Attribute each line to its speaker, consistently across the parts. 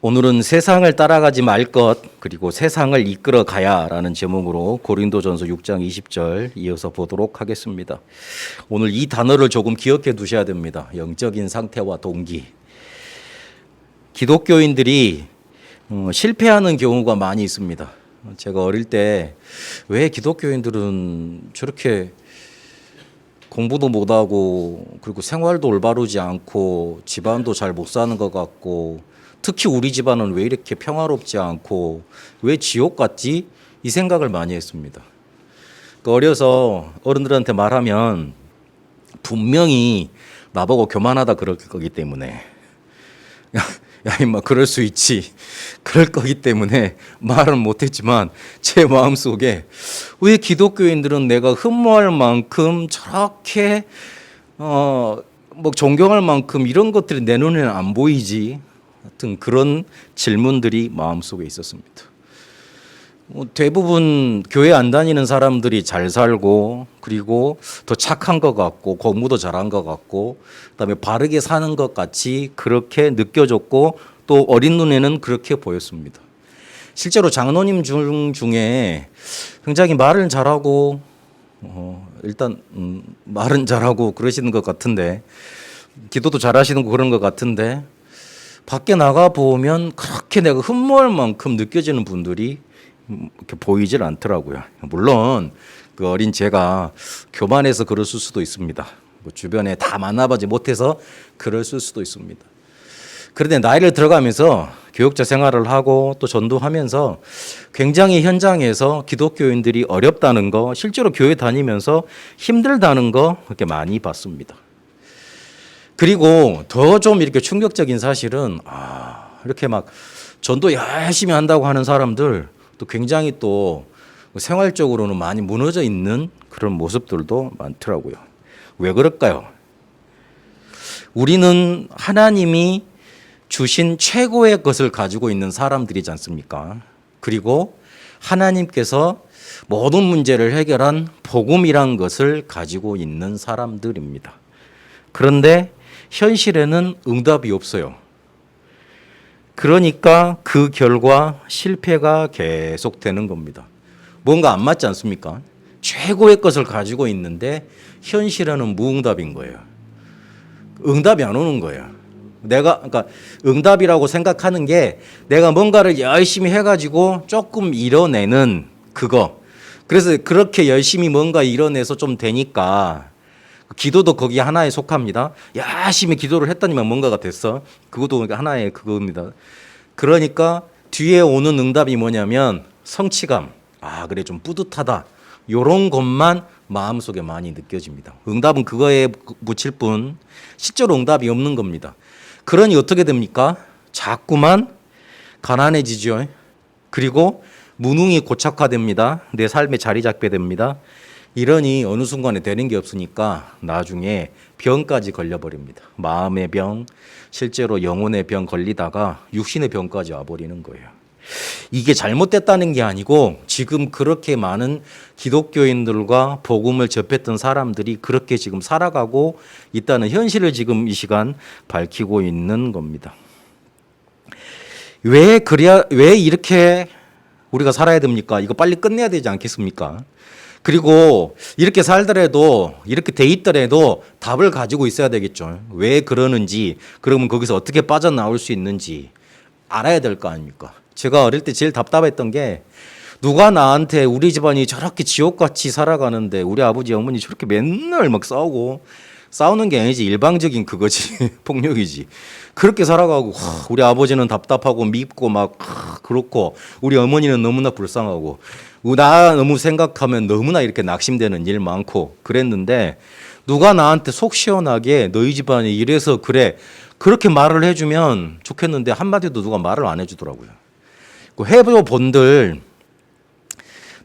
Speaker 1: 오늘은 세상을 따라가지 말 것, 그리고 세상을 이끌어 가야라는 제목으로 고린도전서 6장 20절 이어서 보도록 하겠습니다. 오늘 이 단어를 조금 기억해 두셔야 됩니다. 영적인 상태와 동기. 기독교인들이 실패하는 경우가 많이 있습니다. 제가 어릴 때 왜 기독교인들은 저렇게 공부도 못하고 그리고 생활도 올바르지 않고 집안도 잘 못 사는 것 같고 특히 우리 집안은 왜 이렇게 평화롭지 않고 왜 지옥 같지? 이 생각을 많이 했습니다. 어려서 어른들한테 말하면 분명히 나보고 교만하다 그럴 거기 때문에 야 임마 그럴 수 있지 그럴 거기 때문에 말은 못했지만 제 마음속에 왜 기독교인들은 내가 흠모할 만큼 저렇게 뭐 존경할 만큼 이런 것들이 내 눈에는 안 보이지 하여튼 그런 질문들이 마음속에 있었습니다. 대부분 교회 안 다니는 사람들이 잘 살고 그리고 더 착한 것 같고 공부도 잘한 것 같고 그다음에 바르게 사는 것 같이 그렇게 느껴졌고 또 어린 눈에는 그렇게 보였습니다. 실제로 장로님 중에 굉장히 말은 잘하고 일단 말은 잘하고 그러시는 것 같은데 기도도 잘하시는 거 그런 것 같은데 밖에 나가 보면 그렇게 내가 흠모할 만큼 느껴지는 분들이 이렇게 보이질 않더라고요. 물론 그 어린 제가 교만해서 그랬을 수도 있습니다. 뭐 주변에 다 만나보지 못해서 그랬을 수도 있습니다. 그런데 나이를 들어가면서 교육자 생활을 하고 또 전도하면서 굉장히 현장에서 기독교인들이 어렵다는 거, 실제로 교회 다니면서 힘들다는 거 그렇게 많이 봤습니다. 그리고 더 좀 이렇게 충격적인 사실은 이렇게 막 전도 열심히 한다고 하는 사람들 또 굉장히 또 생활적으로는 많이 무너져 있는 그런 모습들도 많더라고요. 왜 그럴까요? 우리는 하나님이 주신 최고의 것을 가지고 있는 사람들이지 않습니까? 그리고 하나님께서 모든 문제를 해결한 복음이란 것을 가지고 있는 사람들입니다. 그런데 현실에는 응답이 없어요. 그러니까 그 결과 실패가 계속되는 겁니다. 뭔가 안 맞지 않습니까? 최고의 것을 가지고 있는데 현실에는 무응답인 거예요. 응답이 안 오는 거예요. 그러니까 응답이라고 생각하는 게 내가 뭔가를 열심히 해가지고 조금 이뤄내는 그거. 그래서 그렇게 열심히 뭔가 이뤄내서 좀 되니까 기도도 거기 하나에 속합니다. 열심히 기도를 했더니만 뭔가가 됐어. 그것도 하나의 그겁니다. 그러니까 뒤에 오는 응답이 뭐냐면 성취감. 그래 좀 뿌듯하다. 이런 것만 마음속에 많이 느껴집니다. 응답은 그거에 묻힐 뿐 실제로 응답이 없는 겁니다. 그러니 어떻게 됩니까? 자꾸만 가난해지죠. 그리고 무능이 고착화됩니다. 내 삶에 자리 잡게 됩니다. 이러니 어느 순간에 되는 게 없으니까 나중에 병까지 걸려버립니다. 마음의 병, 실제로 영혼의 병 걸리다가 육신의 병까지 와버리는 거예요. 이게 잘못됐다는 게 아니고 지금 그렇게 많은 기독교인들과 복음을 접했던 사람들이 그렇게 지금 살아가고 있다는 현실을 지금 이 시간 밝히고 있는 겁니다. 왜 이렇게 우리가 살아야 됩니까? 이거 빨리 끝내야 되지 않겠습니까? 그리고 이렇게 살더라도 이렇게 돼 있더라도 답을 가지고 있어야 되겠죠. 왜 그러는지, 그러면 거기서 어떻게 빠져나올 수 있는지 알아야 될 거 아닙니까? 제가 어릴 때 제일 답답했던 게 누가 나한테 우리 집안이 저렇게 지옥같이 살아가는데 우리 아버지 어머니 저렇게 맨날 막 싸우는 게 아니지 일방적인 그거지 폭력이지 그렇게 살아가고 우리 아버지는 답답하고 밉고 막 그렇고 우리 어머니는 너무나 불쌍하고 나 너무 생각하면 너무나 이렇게 낙심되는 일 많고 그랬는데 누가 나한테 속 시원하게 너희 집안이 이래서 그래 그렇게 말을 해주면 좋겠는데 한마디도 누가 말을 안 해주더라고요. 그 해보 본들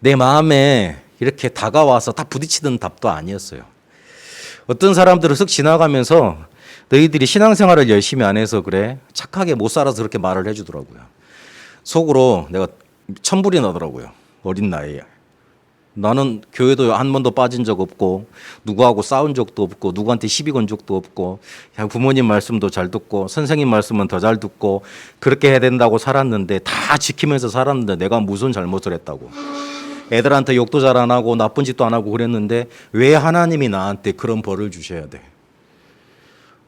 Speaker 1: 내 마음에 이렇게 다가와서 다 부딪히는 답도 아니었어요. 어떤 사람들은 쓱 지나가면서 너희들이 신앙생활을 열심히 안 해서 그래 착하게 못 살아서 그렇게 말을 해주더라고요. 속으로 내가 천불이 나더라고요. 어린 나이에. 나는 교회도 한 번도 빠진 적 없고 누구하고 싸운 적도 없고 누구한테 시비 건 적도 없고 그냥 부모님 말씀도 잘 듣고 선생님 말씀은 더 잘 듣고 그렇게 해야 된다고 살았는데 다 지키면서 살았는데 내가 무슨 잘못을 했다고. 애들한테 욕도 잘 안 하고 나쁜 짓도 안 하고 그랬는데 왜 하나님이 나한테 그런 벌을 주셔야 돼?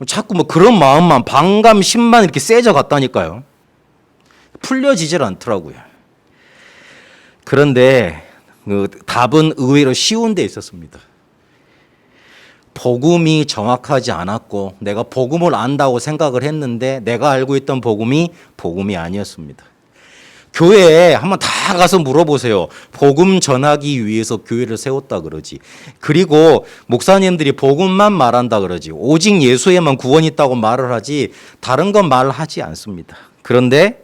Speaker 1: 자꾸 뭐 그런 마음만 반감심만 이렇게 세져 갔다니까요. 풀려지질 않더라고요. 그런데 그 답은 의외로 쉬운 데 있었습니다. 복음이 정확하지 않았고 내가 복음을 안다고 생각을 했는데 내가 알고 있던 복음이 아니었습니다. 교회에 한번 다 가서 물어보세요. 복음 전하기 위해서 교회를 세웠다 그러지. 그리고 목사님들이 복음만 말한다 그러지. 오직 예수에만 구원이 있다고 말을 하지 다른 건 말하지 않습니다. 그런데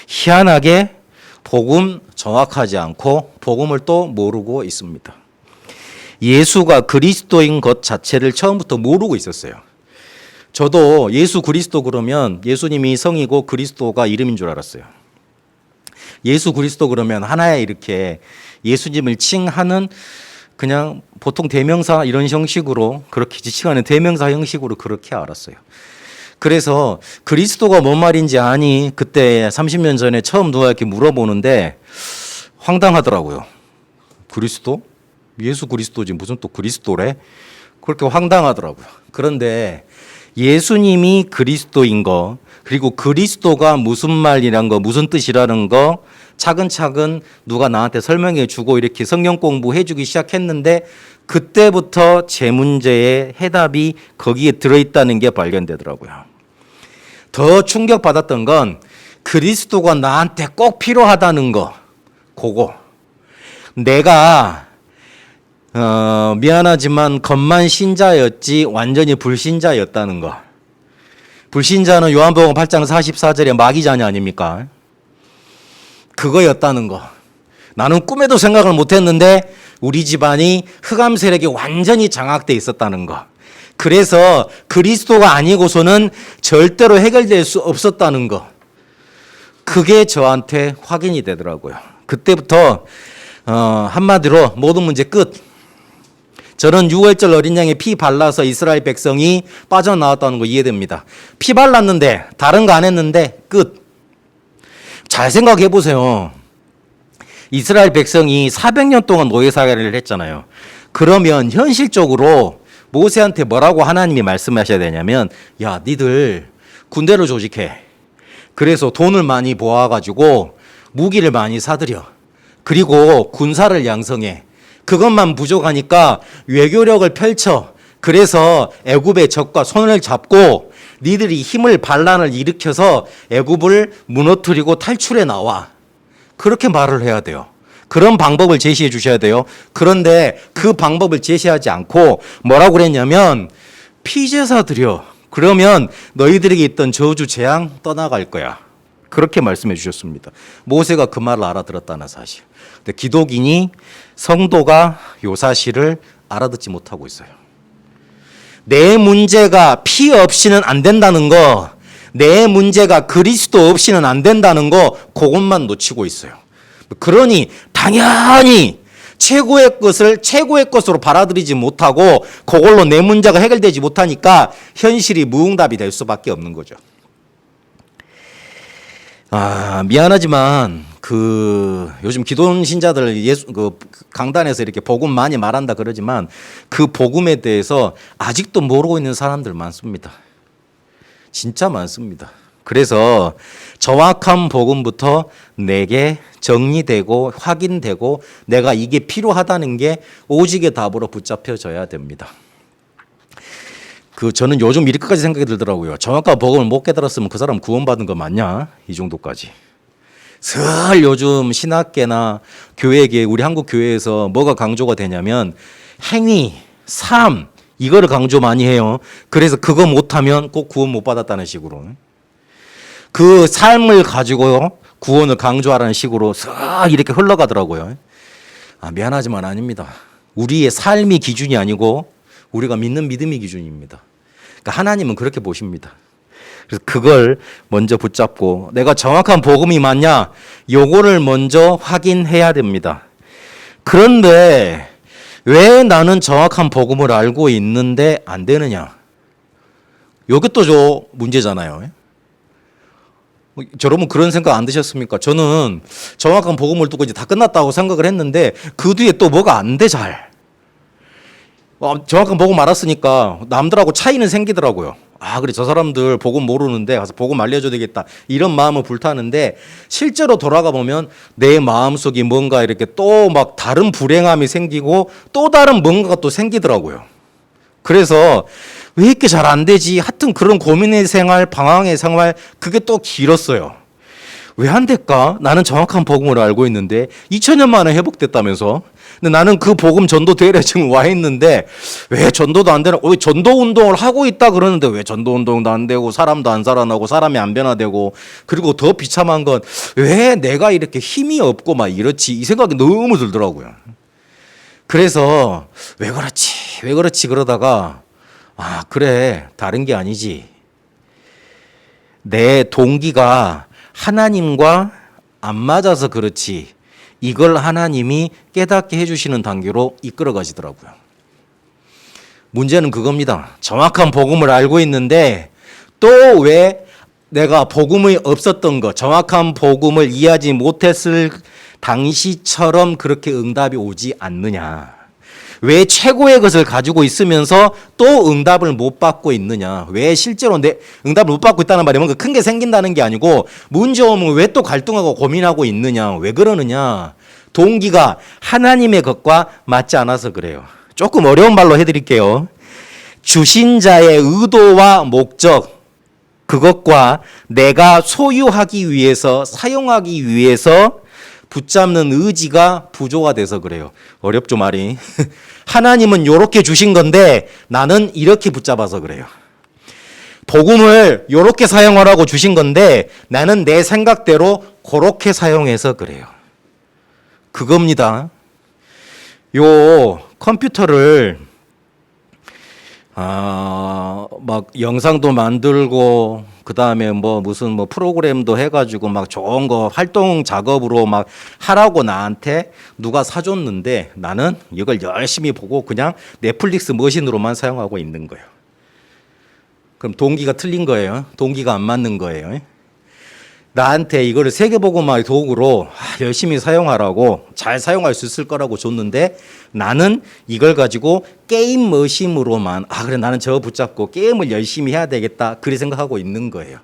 Speaker 1: 희한하게 복음 정확하지 않고 복음을 또 모르고 있습니다. 예수가 그리스도인 것 자체를 처음부터 모르고 있었어요. 저도 예수 그리스도 그러면 예수님이 성이고 그리스도가 이름인 줄 알았어요. 예수 그리스도 그러면 하나의 이렇게 예수님을 칭하는 그냥 보통 대명사 이런 형식으로 그렇게 지칭하는 대명사 형식으로 그렇게 알았어요. 그래서 그리스도가 뭔 말인지 아니 그때 30년 전에 처음 누가 이렇게 물어보는데 황당하더라고요. 그리스도? 예수 그리스도지 무슨 또 그리스도래? 그렇게 황당하더라고요. 그런데 예수님이 그리스도인 거 그리고 그리스도가 무슨 말이란 거 무슨 뜻이라는 거 차근차근 누가 나한테 설명해 주고 이렇게 성경 공부해 주기 시작했는데 그때부터 제 문제의 해답이 거기에 들어있다는 게 발견되더라고요. 더 충격받았던 건 그리스도가 나한테 꼭 필요하다는 거. 그거. 내가 미안하지만 겉만 신자였지 완전히 불신자였다는 거. 불신자는 요한복음 8장 44절에 마귀자녀 아닙니까? 그거였다는 거. 나는 꿈에도 생각을 못했는데 우리 집안이 흑암 세력이 완전히 장악돼 있었다는 거. 그래서 그리스도가 아니고서는 절대로 해결될 수 없었다는 거. 그게 저한테 확인이 되더라고요. 그때부터 한마디로 모든 문제 끝. 저는 6월절 어린 양에 피 발라서 이스라엘 백성이 빠져나왔다는 거 이해됩니다. 피 발랐는데 다른 거 안 했는데 끝. 잘 생각해 보세요. 이스라엘 백성이 400년 동안 노예 생활을 했잖아요. 그러면 현실적으로 모세한테 뭐라고 하나님이 말씀하셔야 되냐면 야 니들 군대를 조직해. 그래서 돈을 많이 모아가지고 무기를 많이 사들여. 그리고 군사를 양성해. 그것만 부족하니까 외교력을 펼쳐. 그래서 애굽의 적과 손을 잡고 니들이 힘을 반란을 일으켜서 애굽을 무너뜨리고 탈출해 나와. 그렇게 말을 해야 돼요. 그런 방법을 제시해 주셔야 돼요. 그런데 그 방법을 제시하지 않고 뭐라고 그랬냐면 피제사 드려. 그러면 너희들에게 있던 저주 재앙 떠나갈 거야. 그렇게 말씀해 주셨습니다. 모세가 그 말을 알아들었다는 사실. 근데 기독인이 성도가 요 사실을 알아듣지 못하고 있어요. 내 문제가 피 없이는 안 된다는 거, 내 문제가 그리스도 없이는 안 된다는 거, 그것만 놓치고 있어요. 그러니 당연히 최고의 것을 최고의 것으로 받아들이지 못하고 그걸로 내 문제가 해결되지 못하니까 현실이 무응답이 될 수밖에 없는 거죠. 미안하지만 요즘 기독 신자들 강단에서 이렇게 복음 많이 말한다 그러지만 그 복음에 대해서 아직도 모르고 있는 사람들 많습니다. 진짜 많습니다. 그래서 정확한 복음부터 내게 정리되고 확인되고 내가 이게 필요하다는 게 오직의 답으로 붙잡혀져야 됩니다. 저는 요즘 이렇게까지 생각이 들더라고요. 정확한 복음을 못 깨달았으면 그 사람 구원받은 거 맞냐? 이 정도까지. 늘 요즘 신학계나 교회계, 우리 한국 교회에서 뭐가 강조가 되냐면 행위, 삶 이거를 강조 많이 해요. 그래서 그거 못하면 꼭 구원 못 받았다는 식으로. 그 삶을 가지고 구원을 강조하라는 식으로 싹 이렇게 흘러가더라고요. 미안하지만 아닙니다. 우리의 삶이 기준이 아니고 우리가 믿는 믿음이 기준입니다. 그러니까 하나님은 그렇게 보십니다. 그래서 그걸 먼저 붙잡고 내가 정확한 복음이 맞냐? 요거를 먼저 확인해야 됩니다. 그런데 왜 나는 정확한 복음을 알고 있는데 안 되느냐? 이게 또 저 문제잖아요. 여러분 그런 생각 안 드셨습니까? 저는 정확한 복음을 듣고 이제 다 끝났다고 생각을 했는데 그 뒤에 또 뭐가 안 돼 잘. 정확한 복음 알았으니까 남들하고 차이는 생기더라고요. 아, 그래, 저 사람들 복음 모르는데 가서 복음 알려줘야 되겠다. 이런 마음은 불타는데 실제로 돌아가 보면 내 마음속에 뭔가 이렇게 또 막 다른 불행함이 생기고 또 다른 뭔가가 또 생기더라고요. 그래서 왜 이렇게 잘 안 되지? 하여튼 그런 고민의 생활, 방황의 생활, 그게 또 길었어요. 왜 안 될까? 나는 정확한 복음을 알고 있는데 2000년 만에 회복됐다면서. 근데 나는 그 복음 전도 대회에 지금 와 있는데 왜 전도도 안 되나? 왜 전도 운동을 하고 있다 그러는데 왜 전도 운동도 안 되고 사람도 안 살아나고 사람이 안 변화되고, 그리고 더 비참한 건 왜 내가 이렇게 힘이 없고 막 이렇지? 이 생각이 너무 들더라고요. 그래서 왜 그렇지 그러다가 아, 그래, 다른 게 아니지. 내 동기가 하나님과 안 맞아서 그렇지. 이걸 하나님이 깨닫게 해주시는 단계로 이끌어 가시더라고요. 문제는 그겁니다. 정확한 복음을 알고 있는데 또 왜 내가 복음이 없었던 것, 정확한 복음을 이해하지 못했을 당시처럼 그렇게 응답이 오지 않느냐. 왜 최고의 것을 가지고 있으면서 또 응답을 못 받고 있느냐. 왜 실제로 내 응답을 못 받고 있다는 말이 뭔가 큰 게 생긴다는 게 아니고 문제 오면 왜 또 갈등하고 고민하고 있느냐. 왜 그러느냐. 동기가 하나님의 것과 맞지 않아서 그래요. 조금 어려운 말로 해드릴게요. 주신 자의 의도와 목적, 그것과 내가 소유하기 위해서, 사용하기 위해서 붙잡는 의지가 부조가 돼서 그래요. 어렵죠, 말이. 하나님은 이렇게 주신 건데 나는 이렇게 붙잡아서 그래요. 복음을 이렇게 사용하라고 주신 건데 나는 내 생각대로 그렇게 사용해서 그래요. 그겁니다. 요 컴퓨터를 막 영상도 만들고 그다음에 무슨 프로그램도 해가지고 막 좋은 거 활동 작업으로 막 하라고 나한테 누가 사줬는데 나는 이걸 열심히 보고 그냥 넷플릭스 머신으로만 사용하고 있는 거예요. 그럼 동기가 틀린 거예요. 동기가 안 맞는 거예요. 나한테 이거를 세계복음화의 도구로 열심히 사용하라고, 잘 사용할 수 있을 거라고 줬는데 나는 이걸 가지고 게임 머신으로만, 그래 나는 저거 붙잡고 게임을 열심히 해야 되겠다, 그리 생각하고 있는 거예요.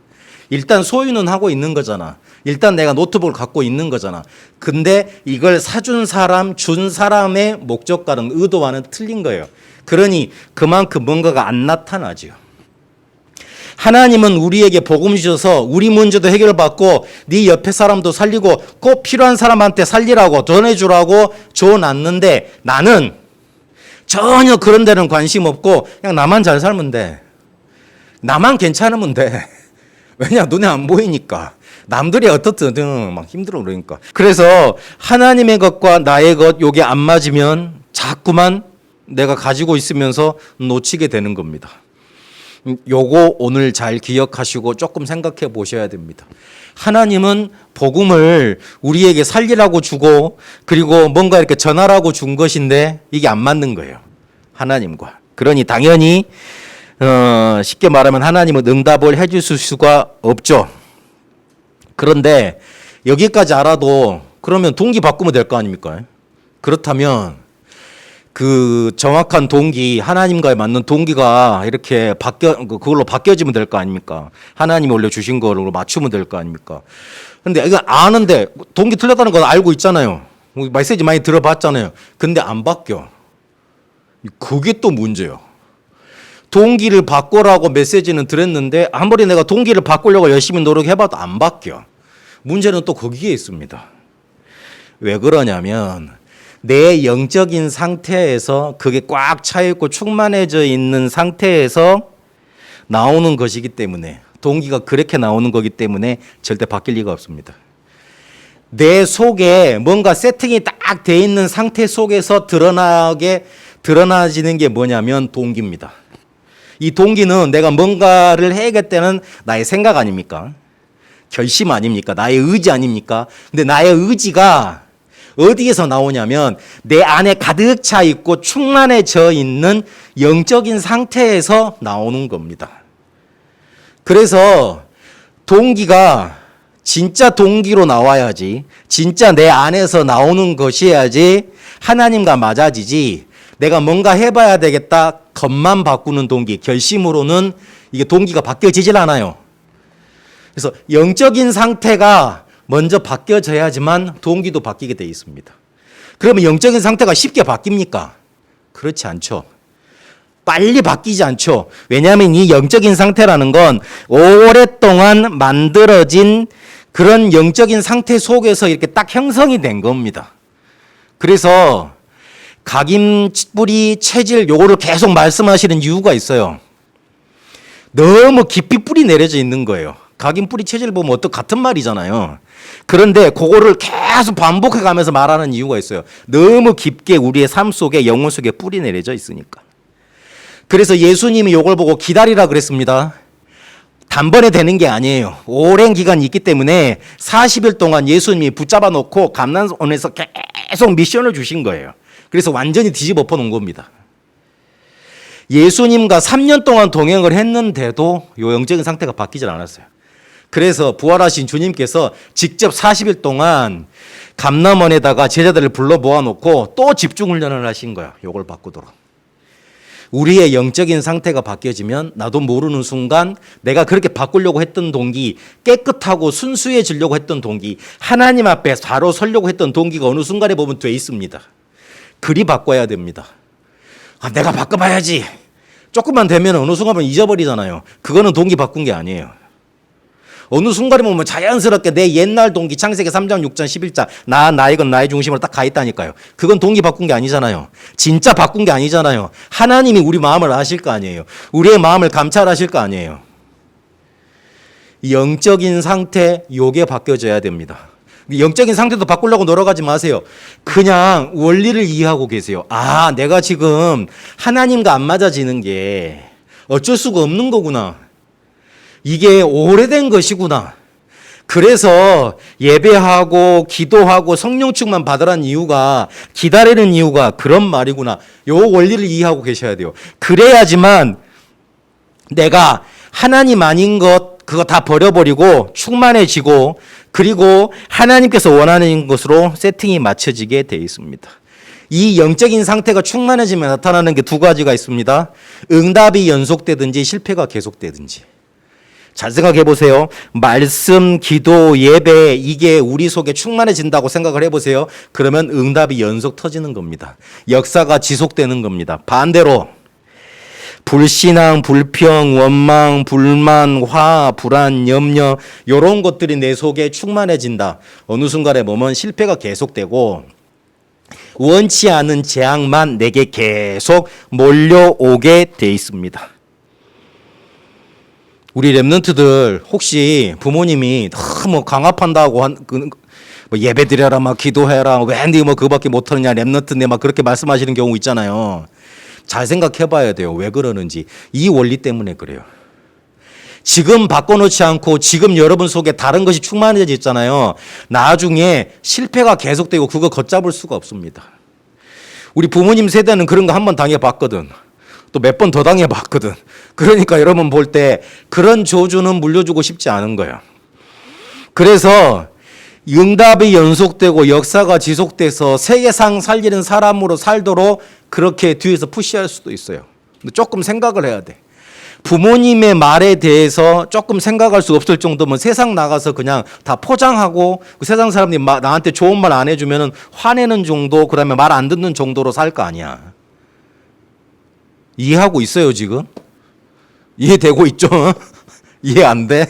Speaker 1: 일단 소유는 하고 있는 거잖아. 일단 내가 노트북을 갖고 있는 거잖아. 근데 이걸 사준 사람, 준 사람의 목적과는, 의도와는 틀린 거예요. 그러니 그만큼 뭔가가 안 나타나죠. 하나님은 우리에게 복음 주셔서 우리 문제도 해결받고 네 옆에 사람도 살리고 꼭 필요한 사람한테 살리라고, 전해주라고 줘놨는데 나는 전혀 그런 데는 관심 없고 그냥 나만 잘 살면 돼. 나만 괜찮으면 돼. 왜냐, 눈에 안 보이니까. 남들이 어떻든 막 힘들어 그러니까. 그래서 하나님의 것과 나의 것 요게 안 맞으면 자꾸만 내가 가지고 있으면서 놓치게 되는 겁니다. 요거 오늘 잘 기억하시고 조금 생각해 보셔야 됩니다. 하나님은 복음을 우리에게 살리라고 주고 그리고 뭔가 이렇게 전하라고 준 것인데 이게 안 맞는 거예요. 하나님과. 그러니 당연히 쉽게 말하면 하나님은 응답을 해 주실 수가 없죠. 그런데 여기까지 알아도 그러면 동기 바꾸면 될 거 아닙니까? 그렇다면 그 정확한 동기, 하나님과에 맞는 동기가 이렇게 그걸로 바뀌어지면 될 거 아닙니까? 하나님이 원래 주신 거로 맞추면 될 거 아닙니까? 근데 이거 아는데, 동기 틀렸다는 건 알고 있잖아요. 메시지 많이 들어봤잖아요. 근데 안 바뀌어. 그게 또 문제예요. 동기를 바꾸라고 메시지는 드렸는데 아무리 내가 동기를 바꾸려고 열심히 노력해봐도 안 바뀌어. 문제는 또 거기에 있습니다. 왜 그러냐면 내 영적인 상태에서, 그게 꽉 차있고 충만해져 있는 상태에서 나오는 것이기 때문에, 동기가 그렇게 나오는 거기 때문에 절대 바뀔 리가 없습니다. 내 속에 뭔가 세팅이 딱 돼 있는 상태 속에서 드러나지는 게 뭐냐면 동기입니다. 이 동기는 내가 뭔가를 해야겠다는 나의 생각 아닙니까? 결심 아닙니까? 나의 의지 아닙니까? 근데 나의 의지가 어디에서 나오냐면 내 안에 가득 차 있고 충만해져 있는 영적인 상태에서 나오는 겁니다. 그래서 동기가 진짜 동기로 나와야지, 진짜 내 안에서 나오는 것이어야지 하나님과 맞아지지, 내가 뭔가 해봐야 되겠다 겉만 바꾸는 동기, 결심으로는 이게 동기가 바뀌어지질 않아요. 그래서 영적인 상태가 먼저 바뀌어져야지만 동기도 바뀌게 돼 있습니다. 그러면 영적인 상태가 쉽게 바뀝니까? 그렇지 않죠. 빨리 바뀌지 않죠. 왜냐하면 이 영적인 상태라는 건 오랫동안 만들어진 그런 영적인 상태 속에서 이렇게 딱 형성이 된 겁니다. 그래서 각인, 뿌리, 체질 요거를 계속 말씀하시는 이유가 있어요. 너무 깊이 뿌리 내려져 있는 거예요. 각인, 뿌리, 체질 보면 같은 말이잖아요. 그런데 그거를 계속 반복해 가면서 말하는 이유가 있어요. 너무 깊게 우리의 삶 속에, 영혼 속에 뿌리 내려져 있으니까. 그래서 예수님이 이걸 보고 기다리라 그랬습니다. 단번에 되는 게 아니에요. 오랜 기간이 있기 때문에 40일 동안 예수님이 붙잡아 놓고 감난원에서 계속 미션을 주신 거예요. 그래서 완전히 뒤집어 엎어 놓은 겁니다. 예수님과 3년 동안 동행을 했는데도 이 영적인 상태가 바뀌질 않았어요. 그래서 부활하신 주님께서 직접 40일 동안 감남원에다가 제자들을 불러 모아놓고 또 집중훈련을 하신 거야. 이걸 바꾸도록. 우리의 영적인 상태가 바뀌어지면 나도 모르는 순간 내가 그렇게 바꾸려고 했던 동기, 깨끗하고 순수해지려고 했던 동기, 하나님 앞에 바로 서려고 했던 동기가 어느 순간에 보면 돼 있습니다. 그리 바꿔야 됩니다. 내가 바꿔봐야지. 조금만 되면 어느 순간 보면 잊어버리잖아요. 그거는 동기 바꾼 게 아니에요. 어느 순간에 보면 자연스럽게 내 옛날 동기, 창세기 3장, 6장, 11장, 나이건 나의 중심으로 딱 가 있다니까요. 그건 동기 바꾼 게 아니잖아요. 진짜 바꾼 게 아니잖아요. 하나님이 우리 마음을 아실 거 아니에요. 우리의 마음을 감찰하실 거 아니에요. 영적인 상태, 요게 바뀌어져야 됩니다. 영적인 상태도 바꾸려고 노력하지 마세요. 그냥 원리를 이해하고 계세요. 내가 지금 하나님과 안 맞아지는 게 어쩔 수가 없는 거구나. 이게 오래된 것이구나. 그래서 예배하고 기도하고 성령 충만 받으라는 이유가, 기다리는 이유가 그런 말이구나. 요 원리를 이해하고 계셔야 돼요. 그래야지만 내가 하나님 아닌 것 그거 다 버려버리고 충만해지고, 그리고 하나님께서 원하는 것으로 세팅이 맞춰지게 돼 있습니다. 이 영적인 상태가 충만해지면 나타나는 게 두 가지가 있습니다. 응답이 연속되든지 실패가 계속되든지. 잘 생각해 보세요. 말씀, 기도, 예배, 이게 우리 속에 충만해진다고 생각을 해보세요. 그러면 응답이 연속 터지는 겁니다. 역사가 지속되는 겁니다. 반대로 불신앙, 불평, 원망, 불만, 화, 불안, 염려, 이런 것들이 내 속에 충만해진다. 어느 순간에 보면 실패가 계속되고 원치 않은 재앙만 내게 계속 몰려오게 돼 있습니다. 우리 랩런트들 혹시 부모님이 너무 강압한다고 뭐 예배 드려라, 막 기도해라, 왜 네 뭐 그거밖에 못하느냐, 랩런트네 막 그렇게 말씀하시는 경우 있잖아요. 잘 생각해봐야 돼요. 왜 그러는지. 이 원리 때문에 그래요. 지금 바꿔놓지 않고 지금 여러분 속에 다른 것이 충만해져 있잖아요. 나중에 실패가 계속되고 그거 걷잡을 수가 없습니다. 우리 부모님 세대는 그런 거 한 번 당해봤거든. 또 몇 번 더 당해봤거든. 그러니까 여러분 볼 때 그런 저주는 물려주고 싶지 않은 거예요. 그래서 응답이 연속되고 역사가 지속돼서 세계상 살리는 사람으로 살도록 그렇게 뒤에서 푸시할 수도 있어요. 근데 조금 생각을 해야 돼. 부모님의 말에 대해서 조금 생각할 수 없을 정도면 세상 나가서 그냥 다 포장하고 그 세상 사람들이 나한테 좋은 말 안 해주면 화내는 정도, 그 다음에 말 안 듣는 정도로 살 거 아니야. 이해하고 있어요, 지금? 이해되고 있죠? 이해 안 돼?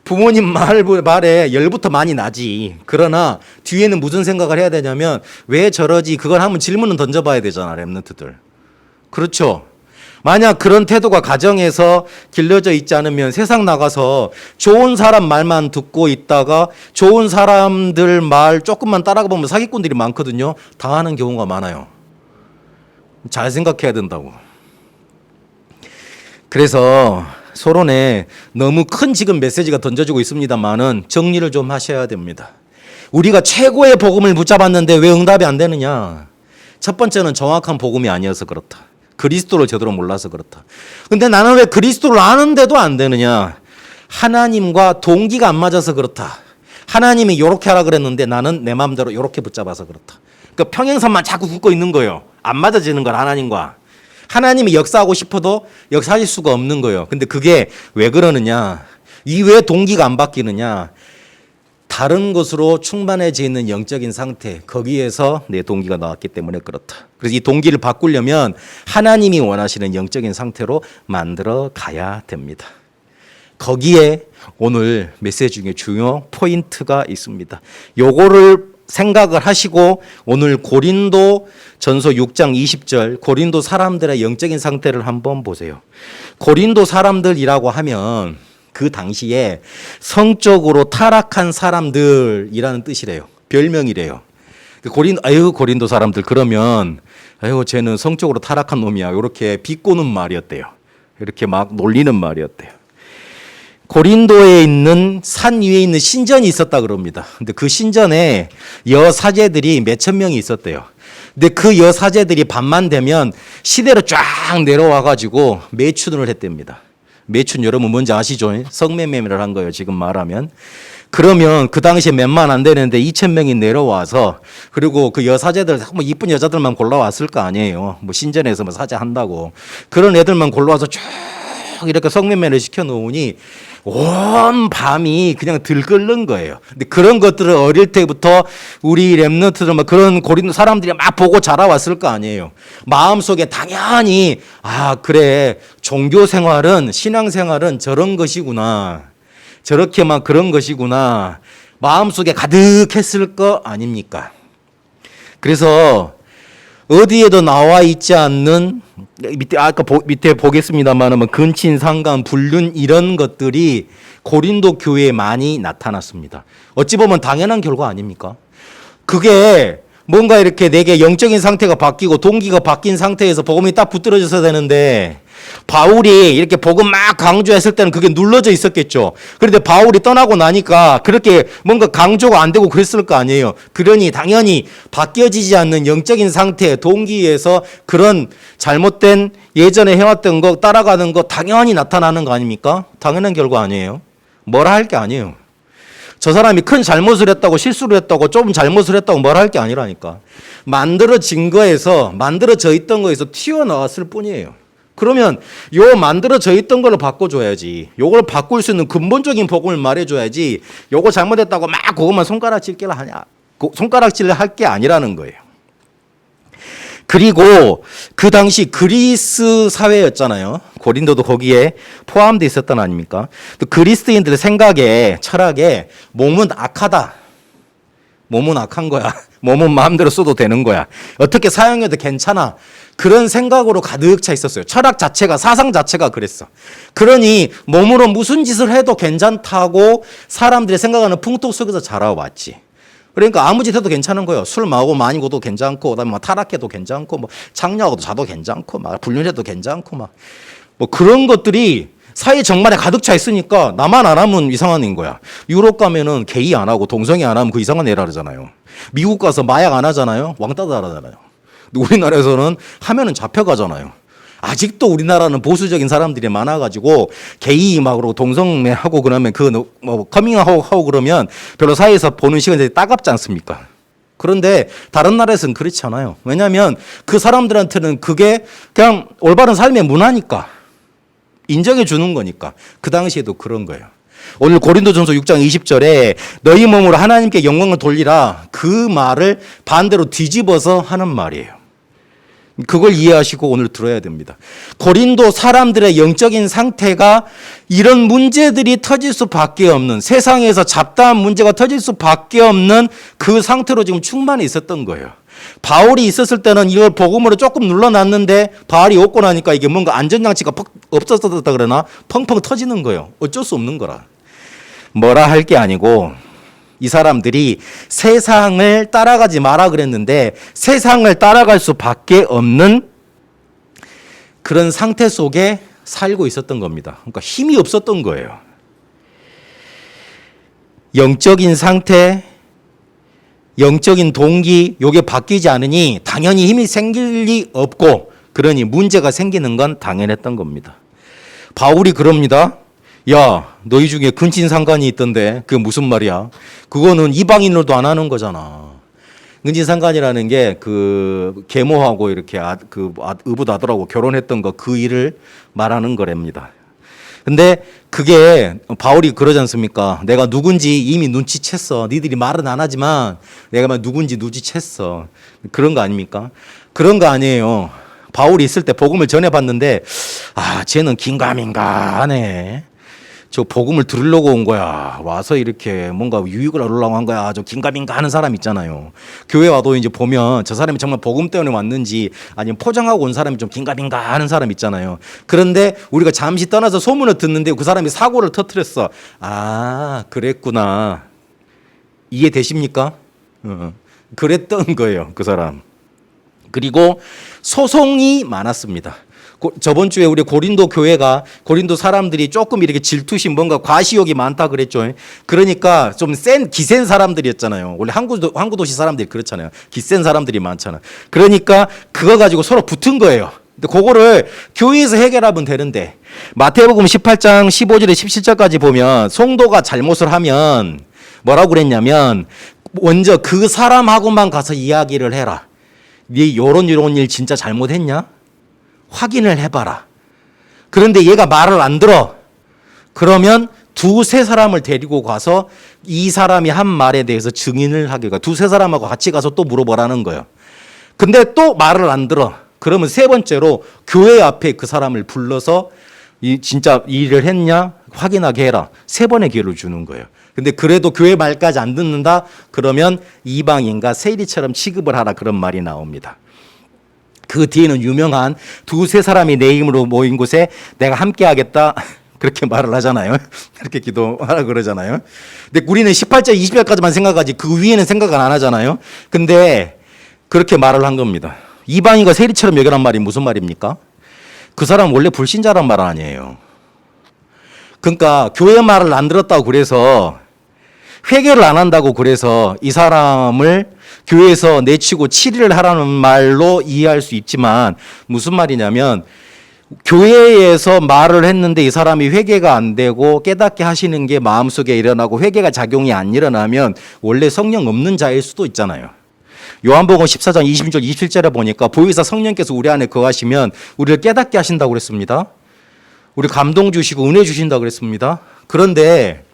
Speaker 1: 부모님 말에 열부터 많이 나지. 그러나 뒤에는 무슨 생각을 해야 되냐면 왜 저러지? 그걸 한번 질문은 던져봐야 되잖아, 랩런트들. 그렇죠? 만약 그런 태도가 가정에서 길러져 있지 않으면 세상 나가서 좋은 사람 말만 듣고 있다가 좋은 사람들 말 조금만 따라가 보면 사기꾼들이 많거든요. 당하는 경우가 많아요. 잘 생각해야 된다고. 그래서 서론에 너무 큰 지금 메시지가 던져지고 있습니다만은 정리를 좀 하셔야 됩니다. 우리가 최고의 복음을 붙잡았는데 왜 응답이 안 되느냐? 첫 번째는 정확한 복음이 아니어서 그렇다. 그리스도를 제대로 몰라서 그렇다. 근데 나는 왜 그리스도를 아는데도 안 되느냐? 하나님과 동기가 안 맞아서 그렇다. 하나님이 이렇게 하라 그랬는데 나는 내 마음대로 이렇게 붙잡아서 그렇다. 그러니까 평행선만 자꾸 긋고 있는 거예요. 안 맞아지는 걸 하나님과. 하나님이 역사하고 싶어도 역사하실 수가 없는 거예요. 근데 그게 왜 그러느냐? 이 왜 동기가 안 바뀌느냐? 다른 것으로 충만해져 있는 영적인 상태, 거기에서 내 동기가 나왔기 때문에 그렇다. 그래서 이 동기를 바꾸려면 하나님이 원하시는 영적인 상태로 만들어 가야 됩니다. 거기에 오늘 메시지 중에 중요 포인트가 있습니다. 요거를 생각을 하시고 오늘 고린도 전서 6장 20절 고린도 사람들의 영적인 상태를 한번 보세요. 고린도 사람들이라고 하면 그 당시에 성적으로 타락한 사람들이라는 뜻이래요. 별명이래요. 고린도 사람들 그러면 쟤는 성적으로 타락한 놈이야. 이렇게 비꼬는 말이었대요. 이렇게 막 놀리는 말이었대요. 고린도에 있는 산 위에 있는 신전이 있었다 그럽니다. 근데 그 신전에 여사제들이 몇천 명이 있었대요. 근데 그 여사제들이 밤만 되면 시내로 쫙 내려와 가지고 매춘을 했답니다. 매춘 여러분 뭔지 아시죠? 성매매를 한 거예요. 지금 말하면. 그러면 그 당시에 몇만 안 되는데 2,000명이 내려와서 그리고 그 여사제들 뭐 이쁜 여자들만 골라왔을 거 아니에요. 뭐 신전에서 뭐 사제한다고. 그런 애들만 골라와서 쭉 이렇게 성매매를 시켜놓으니 온 밤이 그냥 들끓는 거예요. 근데 그런 것들을 어릴 때부터 우리 렘넌트들 막 그런 고린도 사람들이 막 보고 자라왔을 거 아니에요. 마음속에 당연히 그래 종교 생활은 신앙 생활은 저런 것이구나. 저렇게 막 그런 것이구나. 마음속에 가득했을 거 아닙니까? 그래서 어디에도 나와 있지 않는 밑에 보겠습니다만 근친, 상간, 불륜 이런 것들이 고린도 교회에 많이 나타났습니다. 어찌 보면 당연한 결과 아닙니까? 그게 뭔가 이렇게 내게 영적인 상태가 바뀌고 동기가 바뀐 상태에서 복음이 딱 붙들어져야 되는데 바울이 이렇게 복음 막 강조했을 때는 그게 눌러져 있었겠죠. 그런데 바울이 떠나고 나니까 그렇게 뭔가 강조가 안 되고 그랬을 거 아니에요. 그러니 당연히 바뀌어지지 않는 영적인 상태, 동기에서 그런 잘못된 예전에 해왔던 거 따라가는 거 당연히 나타나는 거 아닙니까? 당연한 결과 아니에요. 뭐라 할 게 아니에요. 저 사람이 큰 잘못을 했다고 실수를 했다고 좀 잘못을 했다고 뭐라 할 게 아니라니까. 만들어진 거에서 만들어져 있던 거에서 튀어나왔을 뿐이에요. 그러면 요 만들어져 있던 걸로 바꿔줘야지. 요걸 바꿀 수 있는 근본적인 복음을 말해줘야지. 요거 잘못했다고 막 그것만 손가락질을 하냐. 손가락질을 할 게 아니라는 거예요. 그리고 그 당시 그리스 사회였잖아요. 고린도도 거기에 포함되어 있었던 아닙니까? 또 그리스도인들의 생각에 철학에 몸은 악하다. 몸은 악한 거야. 몸은 마음대로 써도 되는 거야. 어떻게 사용해도 괜찮아. 그런 생각으로 가득 차 있었어요. 철학 자체가, 사상 자체가 그랬어. 그러니 몸으로 무슨 짓을 해도 괜찮다고 사람들이 생각하는 풍토 속에서 자라왔지. 그러니까 아무 짓 해도 괜찮은 거예요. 술 마고 많이 고도 괜찮고, 그다음에 막 타락해도 괜찮고, 뭐 창녀하고도 자도 괜찮고, 막 불륜해도 괜찮고, 막 뭐 그런 것들이 사회 정말에 가득 차 있으니까 나만 안 하면 이상한 애인 거야. 유럽 가면은 게이 안 하고 동성애 안 하면 그 이상한 애라 그러잖아요. 미국 가서 마약 안 하잖아요. 왕따다 하잖아요. 우리나라에서는 하면은 잡혀가잖아요. 아직도 우리나라는 보수적인 사람들이 많아가지고 게이 막 그러고 동성애하고 그러면 뭐 커밍아웃하고 그러면 별로 사회에서 보는 시간이 따갑지 않습니까? 그런데 다른 나라에서는 그렇지 않아요. 왜냐하면 그 사람들한테는 그게 그냥 올바른 삶의 문화니까 인정해 주는 거니까. 그 당시에도 그런 거예요. 오늘 고린도전서 6장 20절에 너희 몸으로 하나님께 영광을 돌리라 그 말을 반대로 뒤집어서 하는 말이에요. 그걸 이해하시고 오늘 들어야 됩니다. 고린도 사람들의 영적인 상태가 이런 문제들이 터질 수밖에 없는, 세상에서 잡다한 문제가 터질 수밖에 없는 그 상태로 지금 충만히 있었던 거예요. 바울이 있었을 때는 이걸 복음으로 조금 눌러놨는데 바울이 없고 나니까 이게 뭔가 안전장치가 없었다 그러나 펑펑 터지는 거예요. 어쩔 수 없는 거라. 뭐라 할 게 아니고 이 사람들이 세상을 따라가지 마라 그랬는데 세상을 따라갈 수밖에 없는 그런 상태 속에 살고 있었던 겁니다. 그러니까 힘이 없었던 거예요. 영적인 상태, 영적인 동기 요게 바뀌지 않으니 당연히 힘이 생길 리 없고 그러니 문제가 생기는 건 당연했던 겁니다. 바울이 그럽니다. 야, 너희 중에 근친상간이 있던데 그게 무슨 말이야? 그거는 이방인으로도 안 하는 거잖아. 근친상간이라는 게 그 계모하고 이렇게 의붓아들하고 결혼했던 거 그 일을 말하는 거랍니다. 근데 그게 바울이 그러지 않습니까? 내가 누군지 이미 눈치챘어. 니들이 말은 안 하지만 내가 누군지 눈치챘어. 그런 거 아닙니까? 그런 거 아니에요. 바울이 있을 때 복음을 전해봤는데 쟤는 긴가민가하네. 저 복음을 들으려고 온 거야. 와서 이렇게 뭔가 유익을 얻으려고 한 거야. 저 긴가민가 하는 사람 있잖아요. 교회 와도 이제 보면 저 사람이 정말 복음 때문에 왔는지 아니면 포장하고 온 사람이 좀 긴가민가 하는 사람 있잖아요. 그런데 우리가 잠시 떠나서 소문을 듣는데 그 사람이 사고를 터뜨렸어. 그랬구나. 이해되십니까? 그랬던 거예요. 그 사람. 그리고 소송이 많았습니다. 저번 주에 우리 고린도 교회가 고린도 사람들이 조금 이렇게 질투심 뭔가 과시욕이 많다 그랬죠. 그러니까 좀 기센 사람들이었잖아요. 원래 항구도시 사람들이 그렇잖아요. 기센 사람들이 많잖아. 그러니까 그거 가지고 서로 붙은 거예요. 근데 그거를 교회에서 해결하면 되는데 마태복음 18장 15절에 17절까지 보면 성도가 잘못을 하면 뭐라고 그랬냐면 먼저 그 사람하고만 가서 이야기를 해라. 네 요런 일 진짜 잘못했냐? 확인을 해봐라. 그런데 얘가 말을 안 들어. 그러면 두세 사람을 데리고 가서 이 사람이 한 말에 대해서 증인을 하게 가. 두세 사람하고 같이 가서 또 물어보라는 거예요. 근데 또 말을 안 들어. 그러면 세 번째로 교회 앞에 그 사람을 불러서 진짜 이 일을 했냐 확인하게 해라. 세 번의 기회를 주는 거예요. 근데 그래도 교회 말까지 안 듣는다? 그러면 이방인과 세리처럼 취급을 하라. 그런 말이 나옵니다. 그 뒤에는 유명한 두세 사람이 내 이름으로 모인 곳에 내가 함께 하겠다. 그렇게 말을 하잖아요. 그렇게 기도하라 그러잖아요. 근데 우리는 18절, 20절까지만 생각하지 그 위에는 생각을 안 하잖아요. 근데 그렇게 말을 한 겁니다. 이방인과 세리처럼 여겨란 말이 무슨 말입니까? 그 사람 원래 불신자란 말 아니에요. 그러니까 교회 말을 안 들었다고 그래서 회개를 안 한다고 그래서 이 사람을 교회에서 내치고 치리를 하라는 말로 이해할 수 있지만 무슨 말이냐면 교회에서 말을 했는데 이 사람이 회개가 안 되고 깨닫게 하시는 게 마음속에 일어나고 회개가 작용이 안 일어나면 원래 성령 없는 자일 수도 있잖아요. 요한복음 14장 26절 27절에 보니까 보혜사 성령께서 우리 안에 거하시면 우리를 깨닫게 하신다고 그랬습니다. 우리 감동 주시고 은혜 주신다고 그랬습니다. 그런데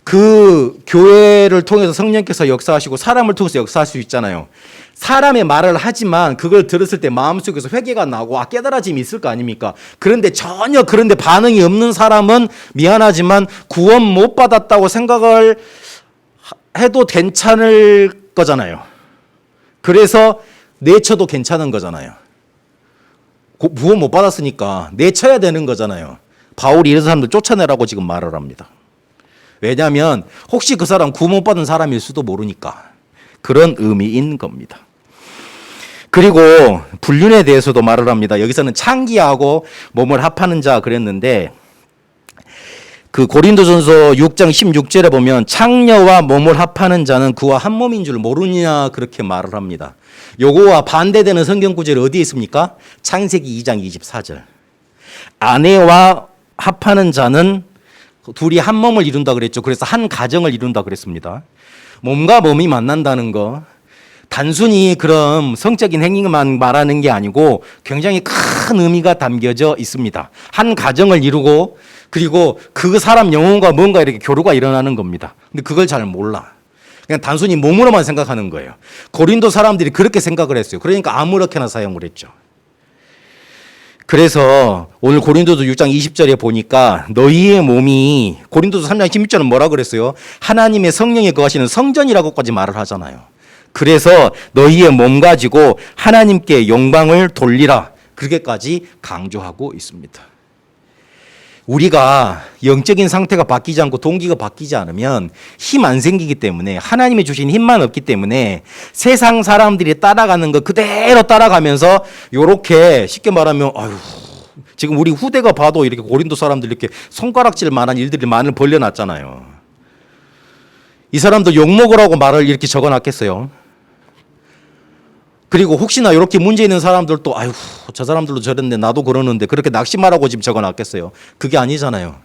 Speaker 1: 그 교회를 통해서 성령께서 역사하시고 사람을 통해서 역사할 수 있잖아요. 사람의 말을 하지만 그걸 들었을 때 마음속에서 회개가 나고 깨달아짐이 있을 거 아닙니까? 그런데 전혀 그런데 반응이 없는 사람은 미안하지만 구원 못 받았다고 생각을 해도 괜찮을 거잖아요. 그래서 내쳐도 괜찮은 거잖아요. 구원 못 받았으니까 내쳐야 되는 거잖아요. 바울이 이런 사람들 쫓아내라고 지금 말을 합니다. 왜냐하면 혹시 그 사람 구원 못 받은 사람일 수도 모르니까 그런 의미인 겁니다. 그리고 불륜에 대해서도 말을 합니다. 여기서는 창기하고 몸을 합하는 자 그랬는데 그 고린도전서 6장 16절에 보면 창녀와 몸을 합하는 자는 그와 한 몸인 줄 모르느냐 그렇게 말을 합니다. 요거와 반대되는 성경 구절이 어디에 있습니까? 창세기 2장 24절. 아내와 합하는 자는 둘이 한 몸을 이룬다 그랬죠. 그래서 한 가정을 이룬다 그랬습니다. 몸과 몸이 만난다는 거 단순히 그런 성적인 행위만 말하는 게 아니고 굉장히 큰 의미가 담겨져 있습니다. 한 가정을 이루고 그리고 그 사람 영혼과 뭔가 이렇게 교류가 일어나는 겁니다. 근데 그걸 잘 몰라. 그냥 단순히 몸으로만 생각하는 거예요. 고린도 사람들이 그렇게 생각을 했어요. 그러니까 아무렇게나 사용을 했죠. 그래서 오늘 고린도서 6장 20절에 보니까 너희의 몸이 고린도서 3장 16절은 뭐라 그랬어요? 하나님의 성령이 거하시는 성전이라고까지 말을 하잖아요. 그래서 너희의 몸 가지고 하나님께 영광을 돌리라. 그렇게까지 강조하고 있습니다. 우리가 영적인 상태가 바뀌지 않고 동기가 바뀌지 않으면 힘 안 생기기 때문에 하나님이 주신 힘만 없기 때문에 세상 사람들이 따라가는 거 그대로 따라가면서 요렇게 쉽게 말하면 아유 지금 우리 후대가 봐도 이렇게 고린도 사람들 이렇게 손가락질 만한 일들이 많이 벌려놨잖아요. 이 사람도 욕먹으라고 말을 이렇게 적어놨겠어요. 그리고 혹시나 이렇게 문제 있는 사람들도 아유 저 사람들도 저랬는데 나도 그러는데 그렇게 낙심하라고 지금 적어놨겠어요. 그게 아니잖아요.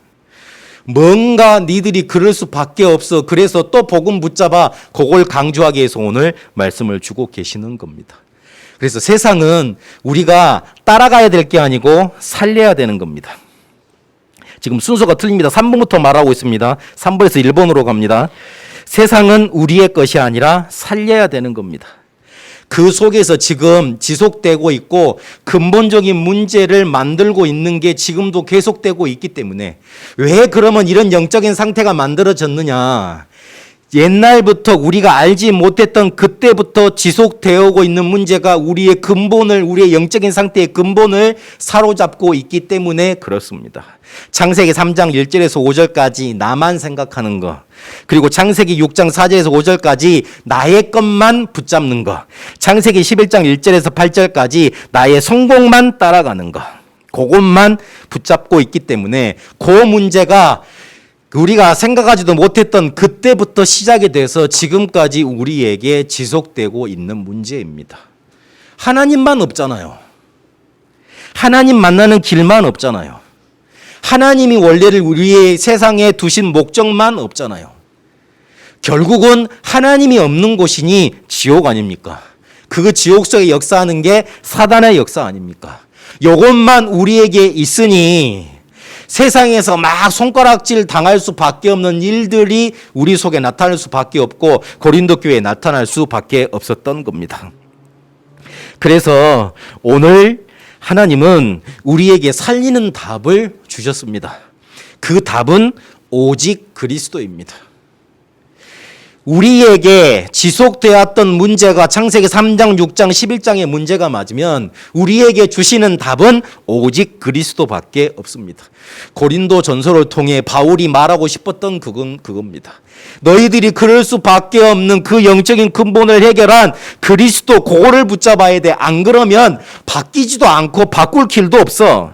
Speaker 1: 뭔가 니들이 그럴 수밖에 없어. 그래서 또 복음 붙잡아 그걸 강조하기 위해서 오늘 말씀을 주고 계시는 겁니다. 그래서 세상은 우리가 따라가야 될 게 아니고 살려야 되는 겁니다. 지금 순서가 틀립니다. 3번부터 말하고 있습니다. 3번에서 1번으로 갑니다. 세상은 우리의 것이 아니라 살려야 되는 겁니다. 그 속에서 지금 지속되고 있고 근본적인 문제를 만들고 있는 게 지금도 계속되고 있기 때문에 왜 그러면 이런 영적인 상태가 만들어졌느냐. 옛날부터 우리가 알지 못했던 그때부터 지속되어 오고 있는 문제가 우리의 근본을, 우리의 영적인 상태의 근본을 사로잡고 있기 때문에 그렇습니다. 창세기 3장 1절에서 5절까지 나만 생각하는 거, 그리고 창세기 6장 4절에서 5절까지 나의 것만 붙잡는 거, 창세기 11장 1절에서 8절까지 나의 성공만 따라가는 거, 그것만 붙잡고 있기 때문에 그 문제가 우리가 생각하지도 못했던 그때부터 시작이 돼서 지금까지 우리에게 지속되고 있는 문제입니다. 하나님만 없잖아요. 하나님 만나는 길만 없잖아요. 하나님이 원래를 우리의 세상에 두신 목적만 없잖아요. 결국은 하나님이 없는 곳이니 지옥 아닙니까? 그 지옥 속에 역사하는 게 사단의 역사 아닙니까? 이것만 우리에게 있으니 세상에서 막 손가락질 당할 수밖에 없는 일들이 우리 속에 나타날 수밖에 없고 고린도 교회에 나타날 수밖에 없었던 겁니다. 그래서 오늘 하나님은 우리에게 살리는 답을 주셨습니다. 그 답은 오직 그리스도입니다. 우리에게 지속되었던 문제가 창세기 3장, 6장, 11장의 문제가 맞으면 우리에게 주시는 답은 오직 그리스도밖에 없습니다. 고린도 전서를 통해 바울이 말하고 싶었던 그겁니다. 너희들이 그럴 수밖에 없는 그 영적인 근본을 해결한 그리스도, 그거를 붙잡아야 돼. 안 그러면 바뀌지도 않고 바꿀 길도 없어.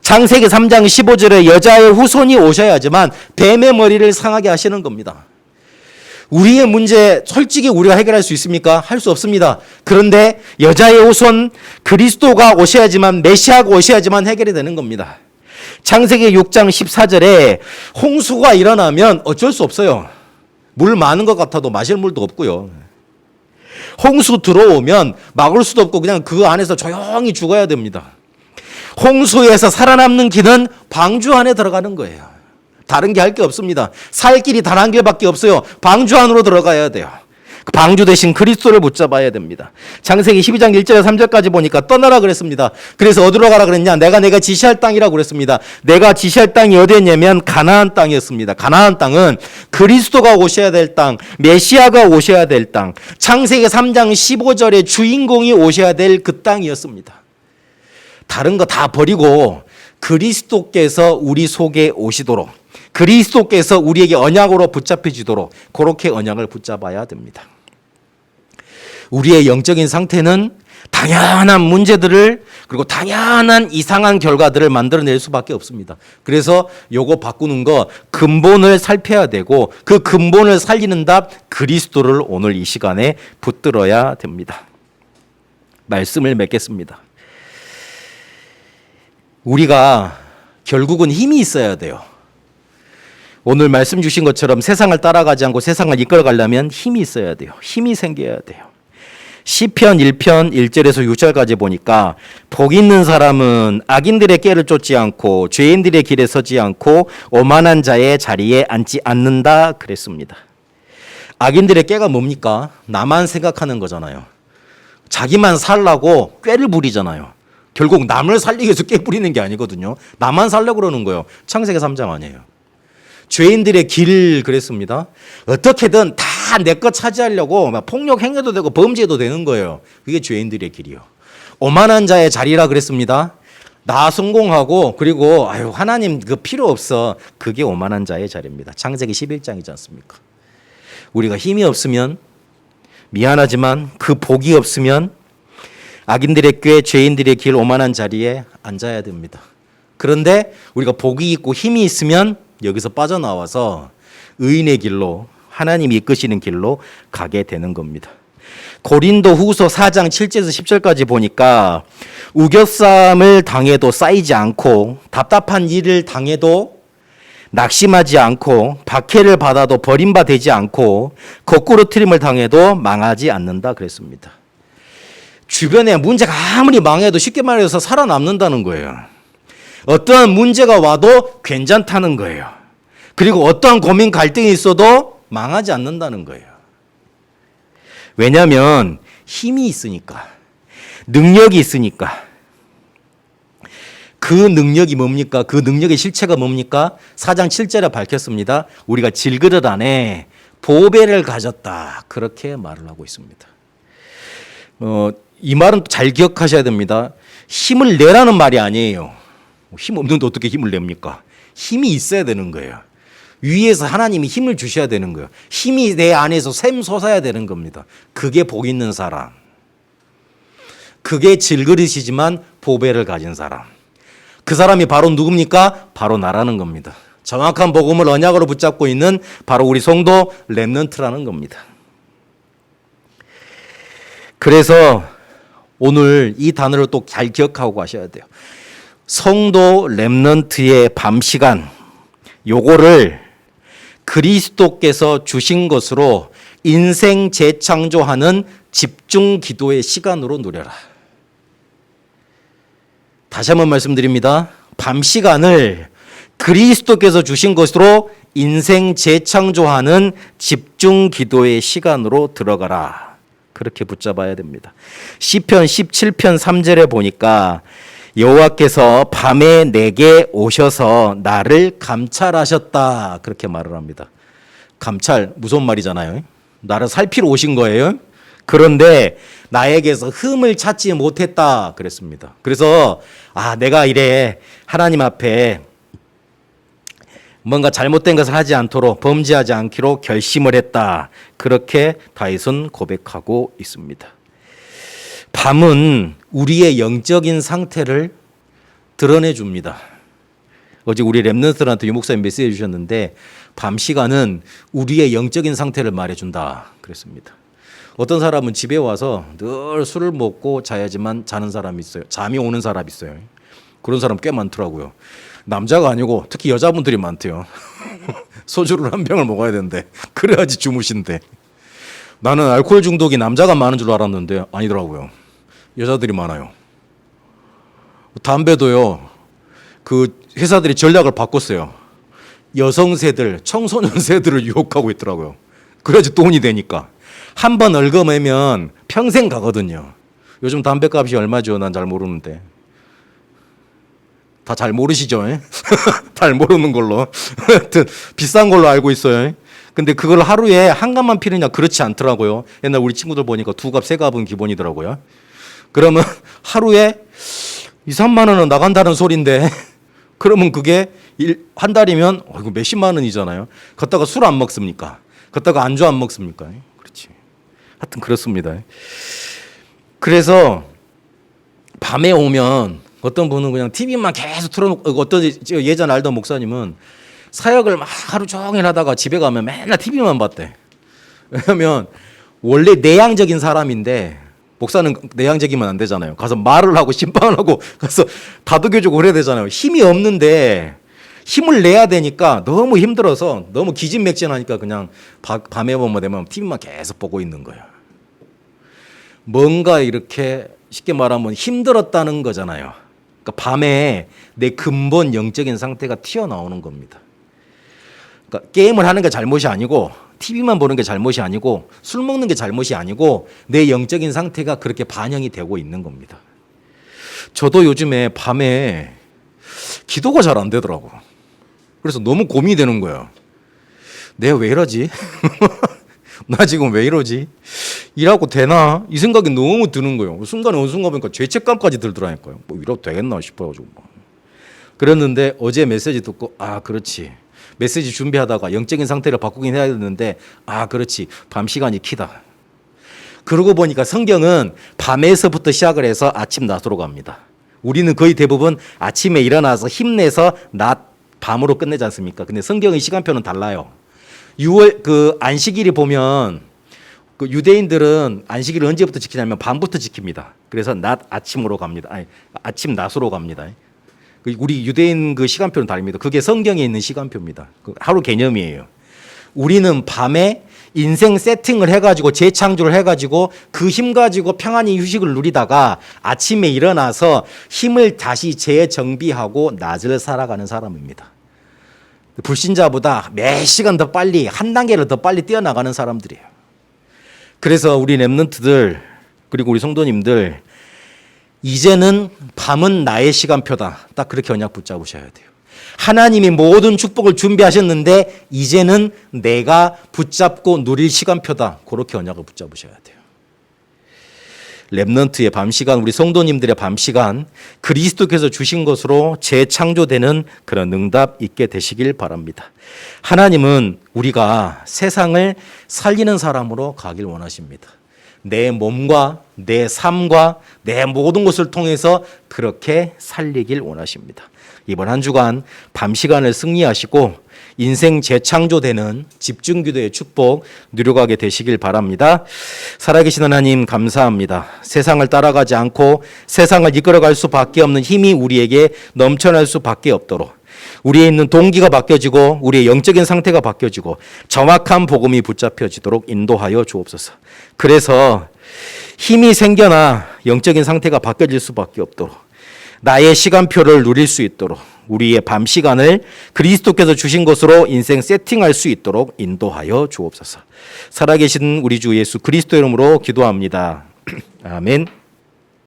Speaker 1: 창세기 3장 15절에 여자의 후손이 오셔야지만 뱀의 머리를 상하게 하시는 겁니다. 우리의 문제 솔직히 우리가 해결할 수 있습니까? 할 수 없습니다. 그런데 여자의 후손 그리스도가 오셔야지만, 메시아가 오셔야지만 해결이 되는 겁니다. 창세기 6장 14절에 홍수가 일어나면 어쩔 수 없어요. 물 많은 것 같아도 마실 물도 없고요. 홍수 들어오면 막을 수도 없고 그냥 그 안에서 조용히 죽어야 됩니다. 홍수에서 살아남는 길은 방주 안에 들어가는 거예요. 다른 게 할 게 없습니다. 살 길이 단 한 길밖에 없어요. 방주 안으로 들어가야 돼요. 방주 대신 그리스도를 붙잡아야 됩니다. 창세기 12장 1절에서 3절까지 보니까 떠나라 그랬습니다. 그래서 어디로 가라 그랬냐? 내가 지시할 땅이라고 그랬습니다. 내가 지시할 땅이 어디였냐면 가나안 땅이었습니다. 가나안 땅은 그리스도가 오셔야 될 땅, 메시아가 오셔야 될 땅, 창세기 3장 15절에 주인공이 오셔야 될 그 땅이었습니다. 다른 거 다 버리고 그리스도께서 우리 속에 오시도록, 그리스도께서 우리에게 언약으로 붙잡혀지도록 그렇게 언약을 붙잡아야 됩니다. 우리의 영적인 상태는 당연한 문제들을, 그리고 당연한 이상한 결과들을 만들어낼 수밖에 없습니다. 그래서 요거 바꾸는 거 근본을 살펴야 되고, 그 근본을 살리는 답 그리스도를 오늘 이 시간에 붙들어야 됩니다. 말씀을 맺겠습니다. 우리가 결국은 힘이 있어야 돼요. 오늘 말씀 주신 것처럼 세상을 따라가지 않고 세상을 이끌어가려면 힘이 있어야 돼요. 힘이 생겨야 돼요. 시편 1편 1절에서 6절까지 보니까 복 있는 사람은 악인들의 꾀를 쫓지 않고 죄인들의 길에 서지 않고 오만한 자의 자리에 앉지 않는다 그랬습니다. 악인들의 꾀가 뭡니까? 나만 생각하는 거잖아요. 자기만 살라고 꾀를 부리잖아요. 결국 남을 살리기 위해서 꾀 부리는 게 아니거든요. 나만 살려고 그러는 거예요. 창세기 3장 아니에요. 죄인들의 길 그랬습니다. 어떻게든 다 내 것 차지하려고 폭력 행위도 되고 범죄도 되는 거예요. 그게 죄인들의 길이요. 오만한 자의 자리라 그랬습니다. 나 성공하고 그리고 아유 하나님 그 필요 없어. 그게 오만한 자의 자리입니다. 창세기 11장이지 않습니까? 우리가 힘이 없으면 미안하지만 그 복이 없으면 악인들의 꾀, 죄인들의 길, 오만한 자리에 앉아야 됩니다. 그런데 우리가 복이 있고 힘이 있으면 여기서 빠져나와서 의인의 길로, 하나님이 이끄시는 길로 가게 되는 겁니다. 고린도 후서 4장 7절에서 10절까지 보니까 우겨쌈을 당해도 쌓이지 않고 답답한 일을 당해도 낙심하지 않고 박해를 받아도 버림받지 않고 거꾸로 트림을 당해도 망하지 않는다 그랬습니다. 주변에 문제가 아무리 망해도 쉽게 말해서 살아남는다는 거예요. 어떠한 문제가 와도 괜찮다는 거예요. 그리고 어떠한 고민 갈등이 있어도 망하지 않는다는 거예요. 왜냐하면 힘이 있으니까, 능력이 있으니까. 그 능력이 뭡니까? 그 능력의 실체가 뭡니까? 4장 7절에 밝혔습니다. 우리가 질그릇 안에 보배를 가졌다. 그렇게 말을 하고 있습니다. 이 말은 잘 기억하셔야 됩니다. 힘을 내라는 말이 아니에요. 힘 없는데 어떻게 힘을 냅니까? 힘이 있어야 되는 거예요. 위에서 하나님이 힘을 주셔야 되는 거예요. 힘이 내 안에서 샘솟아야 되는 겁니다. 그게 복 있는 사람. 그게 질그릇이지만 보배를 가진 사람. 그 사람이 바로 누굽니까? 바로 나라는 겁니다. 정확한 복음을 언약으로 붙잡고 있는 바로 우리 성도 렘넌트라는 겁니다. 그래서 오늘 이 단어를 또 잘 기억하고 가셔야 돼요. 성도 렘넌트의 밤 시간, 요거를 그리스도께서 주신 것으로 인생 재창조하는 집중 기도의 시간으로 누려라. 다시 한번 말씀드립니다. 밤 시간을 그리스도께서 주신 것으로 인생 재창조하는 집중 기도의 시간으로 들어가라. 그렇게 붙잡아야 됩니다. 시편 17편 3절에 보니까 여호와께서 밤에 내게 오셔서 나를 감찰하셨다. 그렇게 말을 합니다. 감찰 무서운 말이잖아요. 나를 살피러 오신 거예요. 그런데 나에게서 흠을 찾지 못했다 그랬습니다. 그래서 내가 이래 하나님 앞에 뭔가 잘못된 것을 하지 않도록 범죄하지 않기로 결심을 했다. 그렇게 다윗은 고백하고 있습니다. 밤은 우리의 영적인 상태를 드러내 줍니다. 어제 우리 렘넌트들한테 유 목사님 메시지 주셨는데 밤 시간은 우리의 영적인 상태를 말해준다 그랬습니다. 어떤 사람은 집에 와서 늘 술을 먹고 자야지만 자는 사람이 있어요. 잠이 오는 사람이 있어요. 그런 사람 꽤 많더라고요. 남자가 아니고 특히 여자분들이 많대요. 소주를 한 병을 먹어야 되는데 그래야지 주무신대. 나는 알코올 중독이 남자가 많은 줄 알았는데 아니더라고요. 여자들이 많아요. 담배도요. 그 회사들이 전략을 바꿨어요. 여성세들, 청소년세들을 유혹하고 있더라고요. 그래야지 돈이 되니까. 한 번 얽어매면 평생 가거든요. 요즘 담배값이 얼마죠? 난 잘 모르는데. 다 잘 모르시죠? 잘 모르는 걸로. 하여튼 비싼 걸로 알고 있어요. 근데 그걸 하루에 한 갑만 피느냐? 그렇지 않더라고요. 옛날 우리 친구들 보니까 2갑, 3갑은 기본이더라고요. 그러면 하루에 2, 3만 원은 나간다는 소린데 그러면 그게 한 달이면 이거 몇십만 원이잖아요. 걷다가 술 안 먹습니까? 걷다가 안주 안 먹습니까? 그렇지. 하여튼 그렇습니다. 그래서 밤에 오면 어떤 분은 그냥 TV만 계속 틀어놓고 어떤 예전 알던 목사님은 사역을 막 하루 종일 하다가 집에 가면 맨날 TV만 봤대. 왜냐하면 원래 내향적인 사람인데 목사는 내향적이면 안 되잖아요. 가서 말을 하고 심판을 하고 가서 다독여주고 그래야 되잖아요. 힘이 없는데 힘을 내야 되니까 너무 힘들어서 너무 기진맥진하니까 그냥 밤에 보면 되면 TV만 계속 보고 있는 거예요. 뭔가 이렇게 쉽게 말하면 힘들었다는 거잖아요. 그러니까 밤에 내 근본 영적인 상태가 튀어나오는 겁니다. 그러니까 게임을 하는 게 잘못이 아니고 TV만 보는 게 잘못이 아니고 술 먹는 게 잘못이 아니고 내 영적인 상태가 그렇게 반영이 되고 있는 겁니다. 저도 요즘에 밤에 기도가 잘 안 되더라고. 그래서 너무 고민이 되는 거예요. 내가 왜 이러지? 나 지금 왜 이러지? 일하고 되나? 이 생각이 너무 드는 거예요. 순간에 어느 순간 보니까 죄책감까지 들더라니까요. 뭐 이러도 되겠나 싶어가지고. 그랬는데 어제 메시지 듣고 그렇지. 메시지 준비하다가 영적인 상태를 바꾸긴 해야 되는데 그렇지. 밤 시간이 키다. 그러고 보니까 성경은 밤에서부터 시작을 해서 아침 낮으로 갑니다. 우리는 거의 대부분 아침에 일어나서 힘내서 낮 밤으로 끝내지 않습니까? 근데 성경의 시간표는 달라요. 6월 그 안식일이 보면 그 유대인들은 안식일을 언제부터 지키냐면 밤부터 지킵니다. 그래서 낮 아침으로 갑니다. 아니, 아침 낮으로 갑니다. 우리 유대인 그 시간표는 다릅니다. 그게 성경에 있는 시간표입니다. 그 하루 개념이에요. 우리는 밤에 인생 세팅을 해가지고 재창조를 해가지고 그 힘 가지고 평안히 휴식을 누리다가 아침에 일어나서 힘을 다시 재정비하고 낮을 살아가는 사람입니다. 불신자보다 몇 시간 더 빨리 한 단계를 더 빨리 뛰어나가는 사람들이에요. 그래서 우리 렘넌트들 그리고 우리 성도님들 이제는 밤은 나의 시간표다. 딱 그렇게 언약 붙잡으셔야 돼요. 하나님이 모든 축복을 준비하셨는데 이제는 내가 붙잡고 누릴 시간표다. 그렇게 언약을 붙잡으셔야 돼요. 렘넌트의 밤시간, 우리 성도님들의 밤시간 그리스도께서 주신 것으로 재창조되는 그런 응답 있게 되시길 바랍니다. 하나님은 우리가 세상을 살리는 사람으로 가길 원하십니다. 내 몸과 내 삶과 내 모든 것을 통해서 그렇게 살리길 원하십니다. 이번 한 주간 밤시간을 승리하시고 인생 재창조되는 집중기도의 축복 누려가게 되시길 바랍니다. 살아계신 하나님 감사합니다. 세상을 따라가지 않고 세상을 이끌어갈 수밖에 없는 힘이 우리에게 넘쳐날 수밖에 없도록 우리에 있는 동기가 바뀌어지고 우리의 영적인 상태가 바뀌어지고 정확한 복음이 붙잡혀지도록 인도하여 주옵소서. 그래서 힘이 생겨나 영적인 상태가 바뀌어질 수밖에 없도록 나의 시간표를 누릴 수 있도록 우리의 밤 시간을 그리스도께서 주신 것으로 인생 세팅할 수 있도록 인도하여 주옵소서. 살아계신 우리 주 예수 그리스도 이름으로 기도합니다. 아멘.